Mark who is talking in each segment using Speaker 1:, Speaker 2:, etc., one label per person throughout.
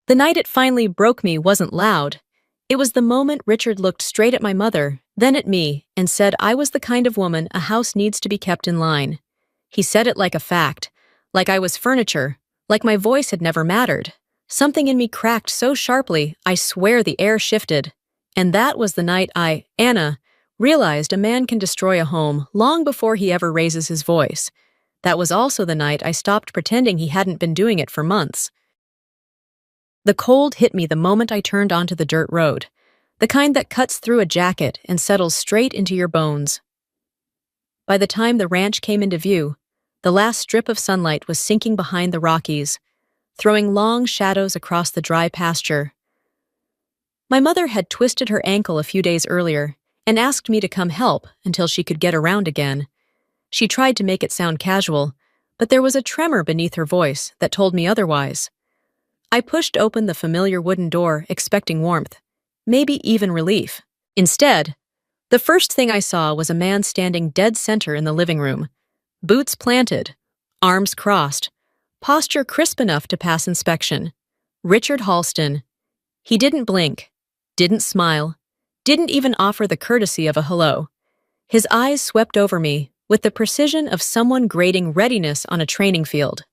Speaker 1: The night it finally broke me wasn't loud. It was the moment Richard looked straight at my mother, then at me, and said I was the kind of woman a house needs to be kept in line. He said it like a fact, like I was furniture, like my voice had never mattered. Something in me cracked so sharply, I swear the air shifted. And that was the night Anna, realized a man can destroy a home long before he ever raises his voice. That was also the night I stopped pretending he hadn't been doing it for months. The cold hit me the moment I turned onto the dirt road, the kind that cuts through a jacket and settles straight into your bones. By the time the ranch came into view, the last strip of sunlight was sinking behind the Rockies, throwing long shadows across the dry pasture. My mother had twisted her ankle a few days earlier and asked me to come help until she could get around again. She tried to make it sound casual, but there was a tremor beneath her voice that told me otherwise. I pushed open the familiar wooden door, expecting warmth, maybe even relief. Instead, the first thing I saw was a man standing dead center in the living room, boots planted, arms crossed, posture crisp enough to pass inspection. Richard Halston. He didn't blink, didn't smile, didn't even offer the courtesy of a hello. His eyes swept over me with the precision of someone grading readiness on a training field.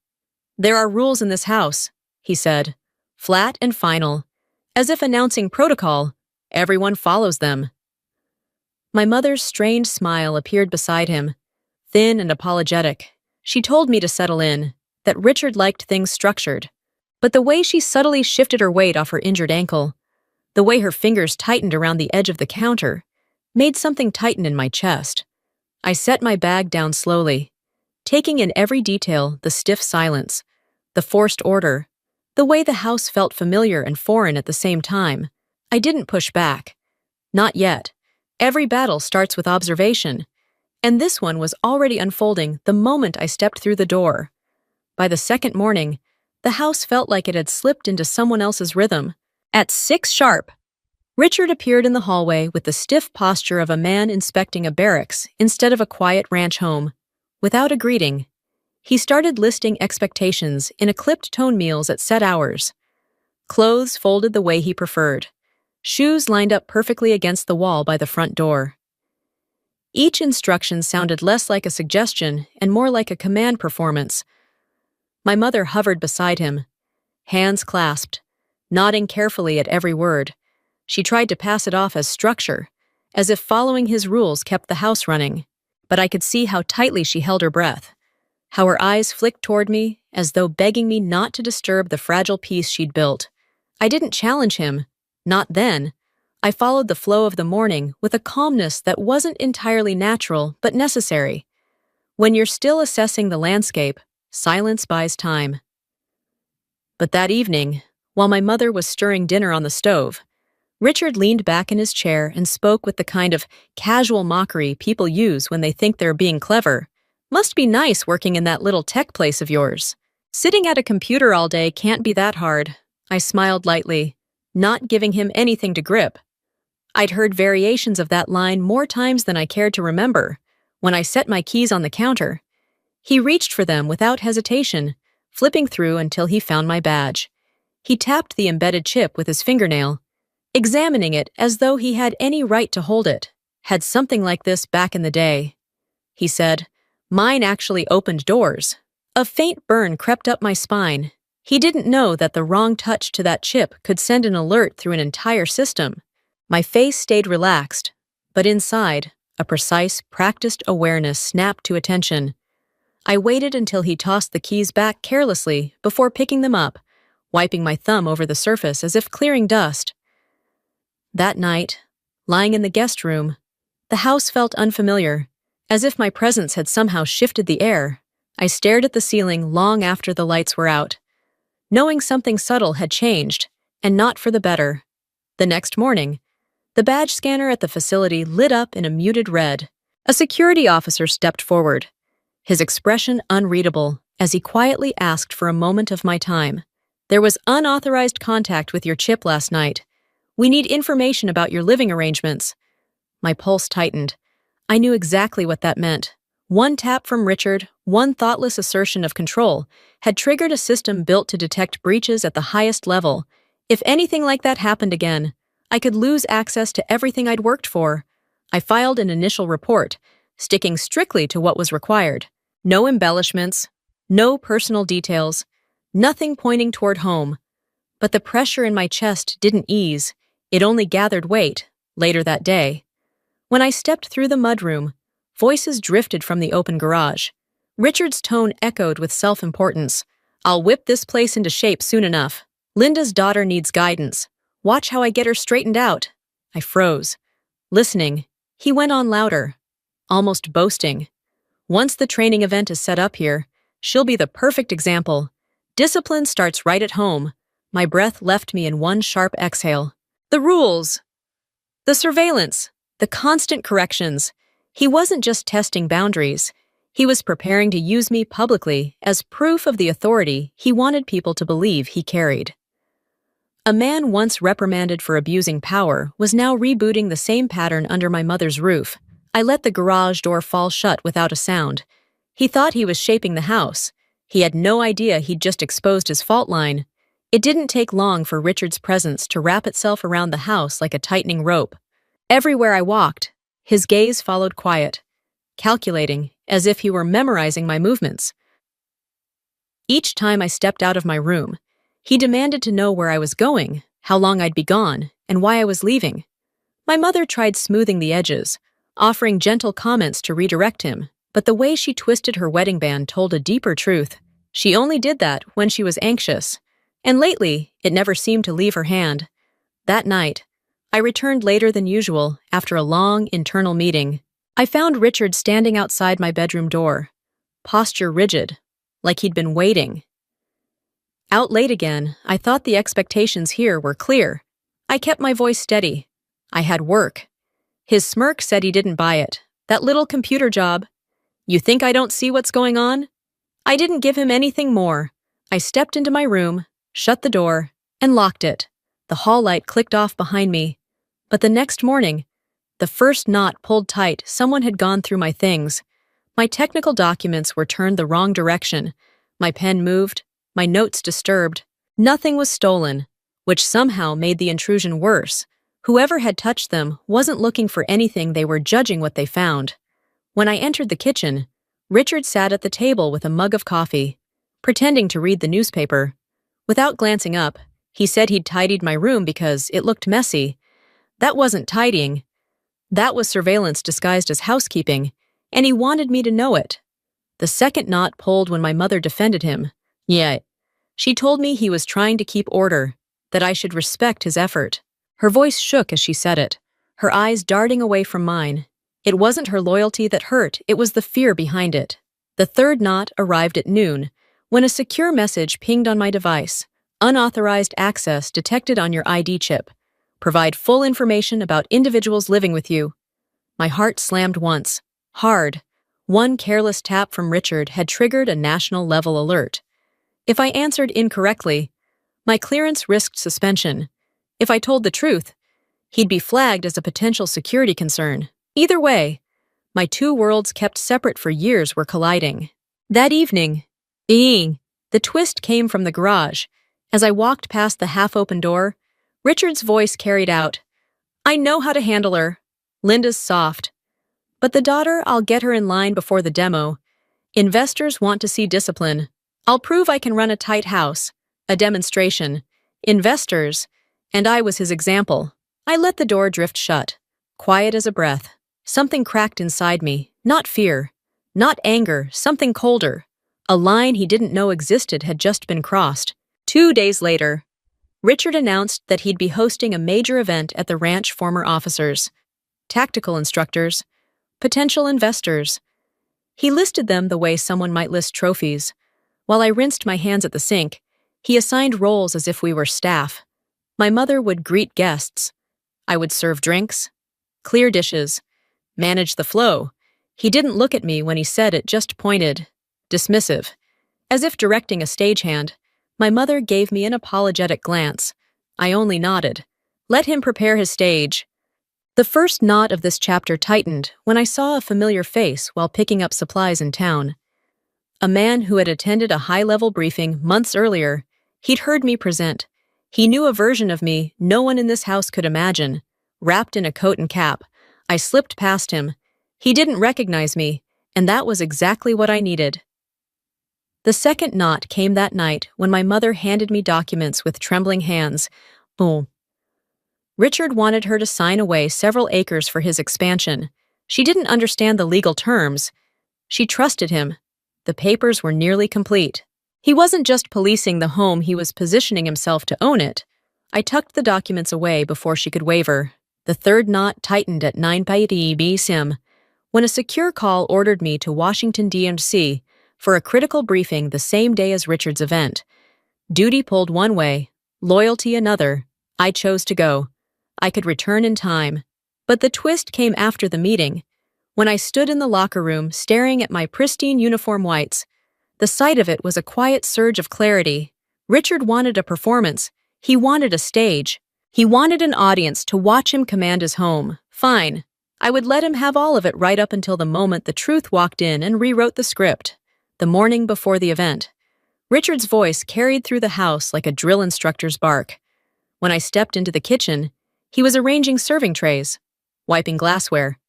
Speaker 1: "There are rules in this house," he said, flat and final, as if announcing protocol. Everyone follows them. My mother's strained smile appeared beside him, thin and apologetic. She told me to settle in, that Richard liked things structured. But the way she subtly shifted her weight off her injured ankle, the way her fingers tightened around the edge of the counter, made something tighten in my chest. I set my bag down slowly, taking in every detail, the stiff silence, the forced order, the way the house felt familiar and foreign at the same time. I didn't push back. Not yet. Every battle starts with observation, and this one was already unfolding the moment I stepped through the door. By the second morning, the house felt like it had slipped into someone else's rhythm. At 6 sharp, Richard appeared in the hallway with the stiff posture of a man inspecting a barracks instead of a quiet ranch home. Without a greeting, he started listing expectations in a clipped tone meals at set hours. Clothes folded the way he preferred. Shoes lined up perfectly against the wall by the front door. Each instruction sounded less like a suggestion and more like a command performance. My mother hovered beside him, hands clasped, nodding carefully at every word. She tried to pass it off as structure, as if following his rules kept the house running. But I could see how tightly she held her breath, how her eyes flicked toward me as though begging me not to disturb the fragile peace she'd built. I didn't challenge him, not then. I followed the flow of the morning with a calmness that wasn't entirely natural but necessary. When you're still assessing the landscape, silence buys time. But that evening, while my mother was stirring dinner on the stove, Richard leaned back in his chair and spoke with the kind of casual mockery people use when they think they're being clever. "Must be nice working in that little tech place of yours. Sitting at a computer all day can't be that hard." I smiled lightly, not giving him anything to grip. I'd heard variations of that line more times than I cared to remember. When I set my keys on the counter, he reached for them without hesitation, flipping through until he found my badge. He tapped the embedded chip with his fingernail, examining it as though he had any right to hold it. "Had something like this back in the day," he said. "Mine actually opened doors." A faint burn crept up my spine. He didn't know that the wrong touch to that chip could send an alert through an entire system. My face stayed relaxed, but inside, a precise, practiced awareness snapped to attention. I waited until he tossed the keys back carelessly before picking them up, wiping my thumb over the surface as if clearing dust. That night, lying in the guest room, the house felt unfamiliar, as if my presence had somehow shifted the air. I stared at the ceiling long after the lights were out, knowing something subtle had changed, and not for the better. The next morning, the badge scanner at the facility lit up in a muted red. A security officer stepped forward, his expression unreadable, as he quietly asked for a moment of my time. "There was unauthorized contact with your chip last night. We need information about your living arrangements." My pulse tightened. I knew exactly what that meant. One tap from Richard, one thoughtless assertion of control, had triggered a system built to detect breaches at the highest level, If anything like that happened again, I could lose access to everything I'd worked for. I filed an initial report, sticking strictly to what was required. No embellishments, no personal details, nothing pointing toward home. But the pressure in my chest didn't ease. It only gathered weight, later that day. When I stepped through the mudroom, voices drifted from the open garage. Richard's tone echoed with self-importance. "I'll whip this place into shape soon enough. Linda's daughter needs guidance. Watch how I get her straightened out." I froze. Listening, he went on louder, almost boasting. "Once the training event is set up here, she'll be the perfect example. Discipline starts right at home." My breath left me in one sharp exhale. The rules, the surveillance, the constant corrections. He wasn't just testing boundaries. He was preparing to use me publicly as proof of the authority he wanted people to believe he carried. A man once reprimanded for abusing power was now rebooting the same pattern under my mother's roof. I let the garage door fall shut without a sound. He thought he was shaping the house. He had no idea he'd just exposed his fault line. It didn't take long for Richard's presence to wrap itself around the house like a tightening rope. Everywhere I walked, his gaze followed quiet, calculating, as if he were memorizing my movements. Each time I stepped out of my room, he demanded to know where I was going, how long I'd be gone, and why I was leaving. My mother tried smoothing the edges, offering gentle comments to redirect him, but the way she twisted her wedding band told a deeper truth. She only did that when she was anxious, and lately it never seemed to leave her hand. That night, I returned later than usual after a long internal meeting. I found Richard standing outside my bedroom door, posture rigid, like he'd been waiting. Out late again, I thought the expectations here were clear. I kept my voice steady. I had work. His smirk said he didn't buy it. That little computer job. "You think I don't see what's going on?" I didn't give him anything more. I stepped into my room, shut the door, and locked it. The hall light clicked off behind me. But the next morning, the first knot pulled tight, someone had gone through my things. My technical documents were turned the wrong direction. My pen moved, my notes disturbed. Nothing was stolen, which somehow made the intrusion worse. Whoever had touched them wasn't looking for anything, they were judging what they found. When I entered the kitchen, Richard sat at the table with a mug of coffee, pretending to read the newspaper. Without glancing up, he said he'd tidied my room because it looked messy. That wasn't tidying. That was surveillance disguised as housekeeping, and he wanted me to know it. The second knot pulled when my mother defended him. Yeah, she told me he was trying to keep order, that I should respect his effort. Her voice shook as she said it, her eyes darting away from mine. It wasn't her loyalty that hurt, it was the fear behind it. The third knot arrived at noon, when a secure message pinged on my device. Unauthorized access detected on your ID chip. Provide full information about individuals living with you. My heart slammed once, hard. One careless tap from Richard had triggered a national-level alert. If I answered incorrectly, my clearance risked suspension. If I told the truth, he'd be flagged as a potential security concern. Either way, my two worlds kept separate for years were colliding. That evening, the twist came from the garage. As I walked past the half-open door, Richard's voice carried out, "I know how to handle her. Linda's soft. But the daughter, I'll get her in line before the demo. Investors want to see discipline. I'll prove I can run a tight house. A demonstration. Investors." And I was his example. I let the door drift shut, quiet as a breath. Something cracked inside me, not fear, not anger, something colder. A line he didn't know existed had just been crossed. 2 days later, Richard announced that he'd be hosting a major event at the ranch. Former officers, tactical instructors, potential investors. He listed them the way someone might list trophies. While I rinsed my hands at the sink, he assigned roles as if we were staff. My mother would greet guests. I would serve drinks, clear dishes, manage the flow. He didn't look at me when he said it, just pointed, dismissive. As if directing a stagehand, my mother gave me an apologetic glance. I only nodded. Let him prepare his stage. The first knot of this chapter tightened when I saw a familiar face while picking up supplies in town. A man who had attended a high-level briefing months earlier. He'd heard me present. He knew a version of me no one in this house could imagine. Wrapped in a coat and cap, I slipped past him. He didn't recognize me, and that was exactly what I needed. The second knot came that night when my mother handed me documents with trembling hands. Oh. Richard wanted her to sign away several acres for his expansion. She didn't understand the legal terms. She trusted him. The papers were nearly complete. He wasn't just policing the home, he was positioning himself to own it. I tucked the documents away before she could waver. The third knot tightened at 9 p.m. when a secure call ordered me to Washington, D.C. for a critical briefing the same day as Richard's event. Duty pulled one way, loyalty another. I chose to go. I could return in time. But the twist came after the meeting. When I stood in the locker room staring at my pristine uniform whites, the sight of it was a quiet surge of clarity. Richard wanted a performance. He wanted a stage. He wanted an audience to watch him command his home. Fine. I would let him have all of it right up until the moment the truth walked in and rewrote the script. The morning before the event, Richard's voice carried through the house like a drill instructor's bark. When I stepped into the kitchen, he was arranging serving trays, wiping glassware,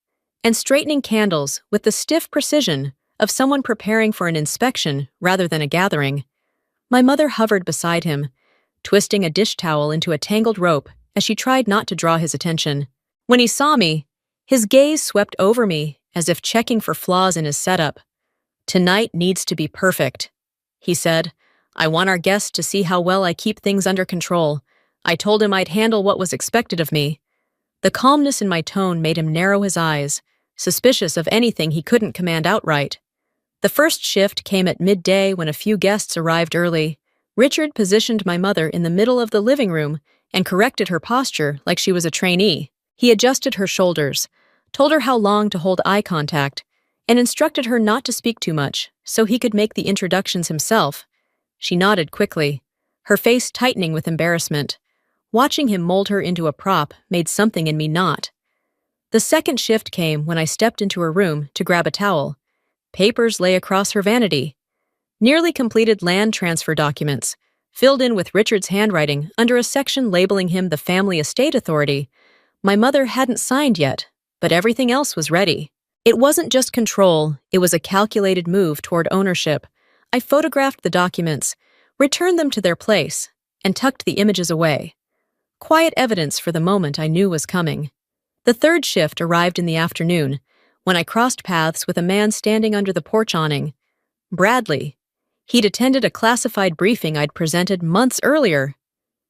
Speaker 1: and straightening candles with the stiff precision of someone preparing for an inspection rather than a gathering. My mother hovered beside him, twisting a dish towel into a tangled rope as she tried not to draw his attention. When he saw me, his gaze swept over me as if checking for flaws in his setup. "Tonight needs to be perfect," he said. "I want our guests to see how well I keep things under control." I told him I'd handle what was expected of me. The calmness in my tone made him narrow his eyes, suspicious of anything he couldn't command outright. The first shift came at midday when a few guests arrived early. Richard positioned my mother in the middle of the living room and corrected her posture like she was a trainee. He adjusted her shoulders, told her how long to hold eye contact, and instructed her not to speak too much so he could make the introductions himself. She nodded quickly, her face tightening with embarrassment. Watching him mold her into a prop made something in me knot. The second shift came when I stepped into her room to grab a towel. Papers lay across her vanity. Nearly completed land transfer documents, filled in with Richard's handwriting under a section labeling him the family estate authority. My mother hadn't signed yet, but everything else was ready. It wasn't just control, it was a calculated move toward ownership. I photographed the documents, returned them to their place, and tucked the images away. Quiet evidence for the moment I knew was coming. The third shift arrived in the afternoon, when I crossed paths with a man standing under the porch awning. Bradley. He'd attended a classified briefing I'd presented months earlier.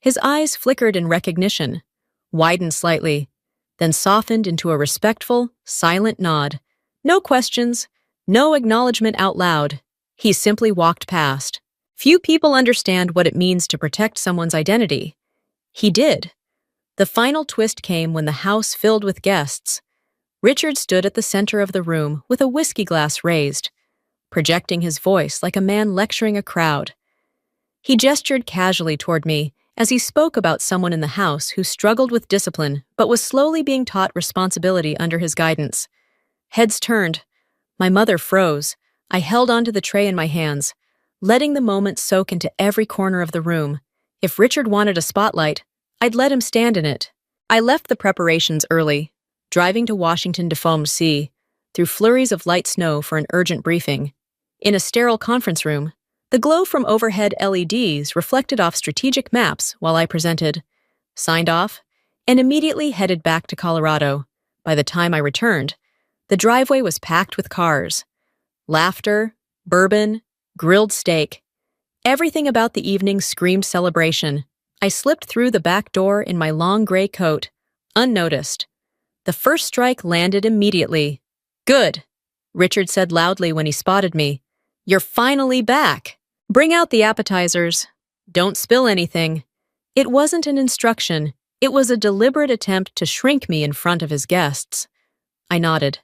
Speaker 1: His eyes flickered in recognition, widened slightly, then softened into a respectful, silent nod. No questions, no acknowledgement out loud. He simply walked past. Few people understand what it means to protect someone's identity. He did. The final twist came when the house filled with guests. Richard stood at the center of the room with a whiskey glass raised, projecting his voice like a man lecturing a crowd. He gestured casually toward me as he spoke about someone in the house who struggled with discipline but was slowly being taught responsibility under his guidance. Heads turned. My mother froze. I held onto the tray in my hands, letting the moment soak into every corner of the room. If Richard wanted a spotlight, I'd let him stand in it. I left the preparations early, driving to Washington, D.C., through flurries of light snow for an urgent briefing. In a sterile conference room, the glow from overhead LEDs reflected off strategic maps while I presented, signed off, and immediately headed back to Colorado. By the time I returned, the driveway was packed with cars. Laughter, bourbon, grilled steak. Everything about the evening screamed celebration. I slipped through the back door in my long gray coat, unnoticed. The first strike landed immediately. "Good," Richard said loudly when he spotted me. "You're finally back. Bring out the appetizers. Don't spill anything." It wasn't an instruction. It was a deliberate attempt to shrink me in front of his guests. I nodded,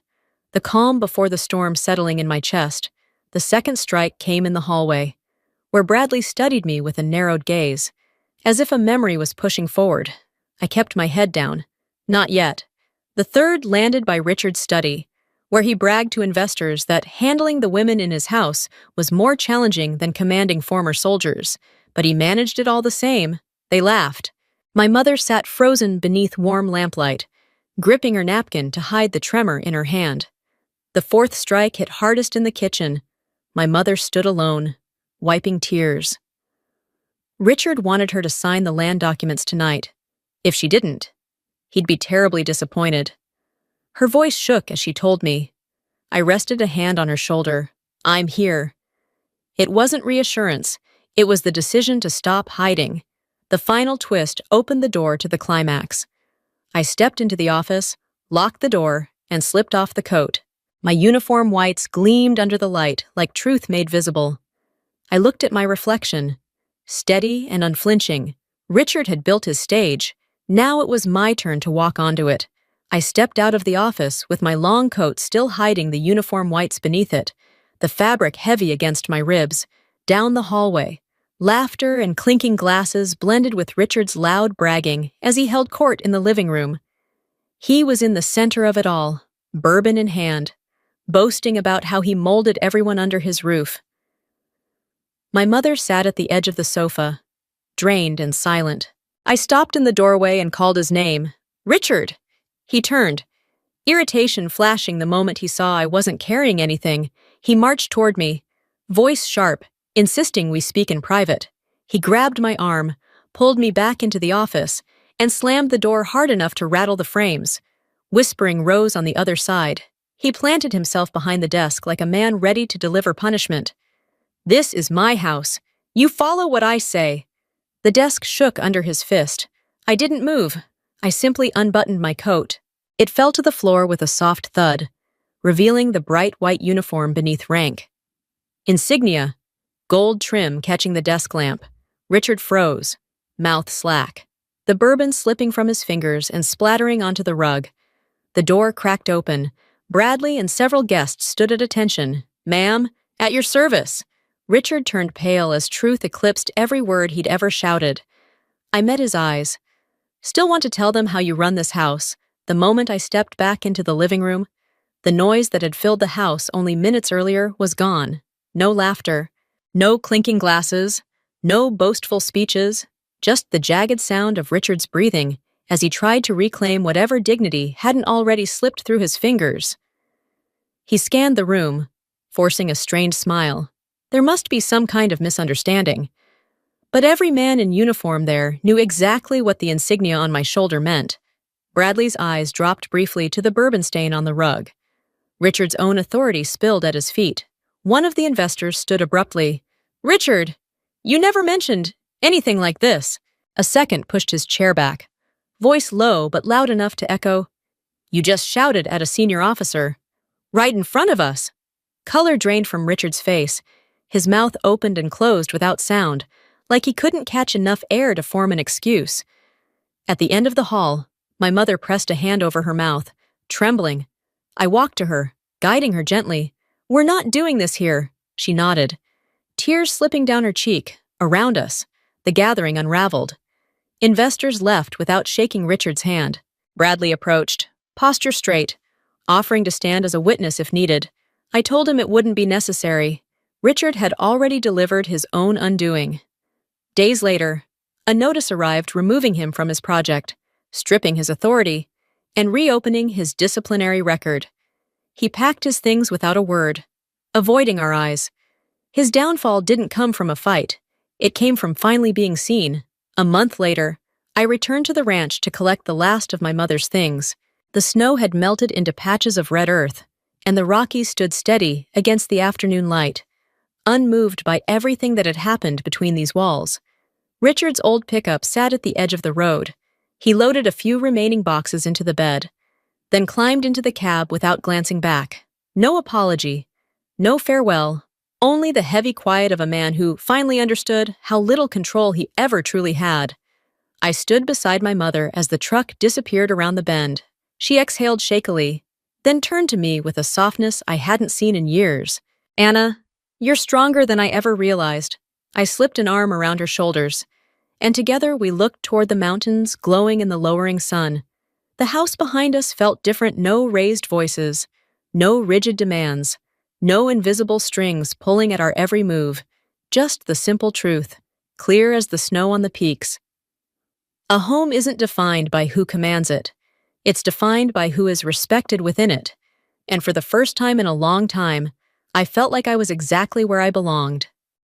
Speaker 1: the calm before the storm settling in my chest. The second strike came in the hallway, where Bradley studied me with a narrowed gaze, as if a memory was pushing forward. I kept my head down. Not yet. The third landed by Richard's study, where he bragged to investors that handling the women in his house was more challenging than commanding former soldiers, but he managed it all the same. They laughed. My mother sat frozen beneath warm lamplight, gripping her napkin to hide the tremor in her hand. The fourth strike hit hardest in the kitchen. My mother stood alone, wiping tears. Richard wanted her to sign the land documents tonight. If she didn't, he'd be terribly disappointed. Her voice shook as she told me. I rested a hand on her shoulder. I'm here. It wasn't reassurance. It was the decision to stop hiding. The final twist opened the door to the climax. I stepped into the office, locked the door, and slipped off the coat. My uniform whites gleamed under the light like truth made visible. I looked at my reflection. Steady and unflinching, Richard had built his stage. Now it was my turn to walk onto it. I stepped out of the office with my long coat still hiding the uniform whites beneath it, the fabric heavy against my ribs, down the hallway. Laughter and clinking glasses blended with Richard's loud bragging as he held court in the living room. He was in the center of it all, bourbon in hand, boasting about how he molded everyone under his roof. My mother sat at the edge of the sofa, drained and silent. I stopped in the doorway and called his name. Richard! He turned, irritation flashing the moment he saw I wasn't carrying anything. He marched toward me, voice sharp, insisting we speak in private. He grabbed my arm, pulled me back into the office, and slammed the door hard enough to rattle the frames. Whispering rose on the other side. He planted himself behind the desk like a man ready to deliver punishment. This is my house. You follow what I say. The desk shook under his fist. I didn't move. I simply unbuttoned my coat. It fell to the floor with a soft thud, revealing the bright white uniform beneath rank. Insignia, gold trim catching the desk lamp. Richard froze, mouth slack, the bourbon slipping from his fingers and splattering onto the rug. The door cracked open. Bradley and several guests stood at attention. Ma'am, at your service. Richard turned pale as truth eclipsed every word he'd ever shouted. I met his eyes. Still want to tell them how you run this house. The moment I stepped back into the living room, the noise that had filled the house only minutes earlier was gone. No laughter, no clinking glasses, no boastful speeches, just the jagged sound of Richard's breathing as he tried to reclaim whatever dignity hadn't already slipped through his fingers. He scanned the room, forcing a strained smile. There must be some kind of misunderstanding. But every man in uniform there knew exactly what the insignia on my shoulder meant. Bradley's eyes dropped briefly to the bourbon stain on the rug. Richard's own authority spilled at his feet. One of the investors stood abruptly. Richard, you never mentioned anything like this. A second pushed his chair back, voice low but loud enough to echo. You just shouted at a senior officer. Right in front of us. Color drained from Richard's face. His mouth opened and closed without sound, like he couldn't catch enough air to form an excuse. At the end of the hall, my mother pressed a hand over her mouth, trembling. I walked to her, guiding her gently. We're not doing this here, she nodded. Tears slipping down her cheek, around us. The gathering unraveled. Investors left without shaking Richard's hand. Bradley approached, posture straight, offering to stand as a witness if needed. I told him it wouldn't be necessary. Richard had already delivered his own undoing. Days later, a notice arrived removing him from his project, stripping his authority, and reopening his disciplinary record. He packed his things without a word, avoiding our eyes. His downfall didn't come from a fight. It came from finally being seen. A month later, I returned to the ranch to collect the last of my mother's things. The snow had melted into patches of red earth, and the Rockies stood steady against the afternoon light, unmoved by everything that had happened between these walls. Richard's old pickup sat at the edge of the road. He loaded a few remaining boxes into the bed, then climbed into the cab without glancing back. No apology, no farewell, only the heavy quiet of a man who finally understood how little control he ever truly had. I stood beside my mother as the truck disappeared around the bend. She exhaled shakily, then turned to me with a softness I hadn't seen in years. Anna, you're stronger than I ever realized. I slipped an arm around her shoulders, and together we looked toward the mountains glowing in the lowering sun. The house behind us felt different. No raised voices, no rigid demands, no invisible strings pulling at our every move, just the simple truth, clear as the snow on the peaks. A home isn't defined by who commands it. It's defined by who is respected within it. And for the first time in a long time, I felt like I was exactly where I belonged.